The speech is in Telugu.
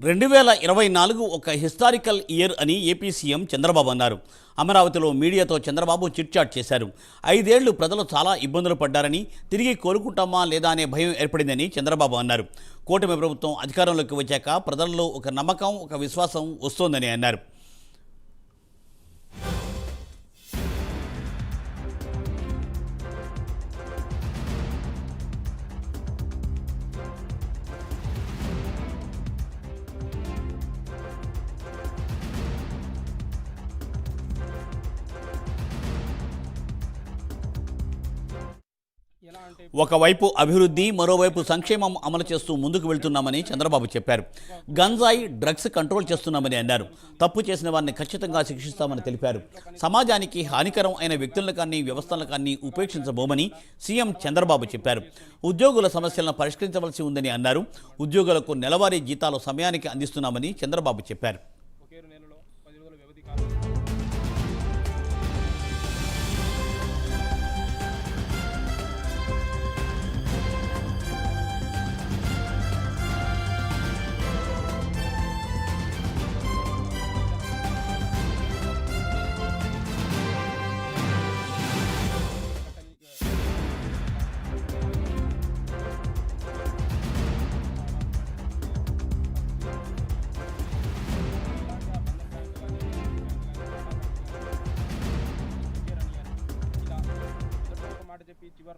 2024 ఒక హిస్టారికల్ ఇయర్ అని ఏపీ సీఎం చంద్రబాబు అన్నారు. అమరావతిలో మీడియాతో చంద్రబాబు చిట్చాట్ చేశారు. 5 ఏళ్లు ప్రజలు చాలా ఇబ్బందులు పడ్డారని, తిరిగి కోలుకుంటామా లేదా అనే భయం ఏర్పడిందని చంద్రబాబు అన్నారు. కూటమి ప్రభుత్వం అధికారంలోకి వచ్చాక ప్రజల్లో ఒక నమ్మకం, ఒక విశ్వాసం వస్తోందని అన్నారు. ఒకవైపు అభివృద్ధి, మరోవైపు సంక్షేమం అమలు చేస్తూ ముందుకు వెళ్తున్నామని చంద్రబాబు చెప్పారు. గంజాయి, డ్రగ్స్ కంట్రోల్ చేస్తున్నామని అన్నారు. తప్పు చేసిన వారిని ఖచ్చితంగా శిక్షిస్తామని తెలిపారు. సమాజానికి హానికరం అయిన వ్యక్తులను కానీ వ్యవస్థలను కానీ ఉపేక్షించబోమని సీఎం చంద్రబాబు చెప్పారు. ఉద్యోగుల సమస్యలను పరిష్కరించవలసి ఉందని అన్నారు. ఉద్యోగులకు నెలవారీ జీతాలు సమయానికి అందిస్తున్నామని చంద్రబాబు చెప్పారు. చెప్పి చివరి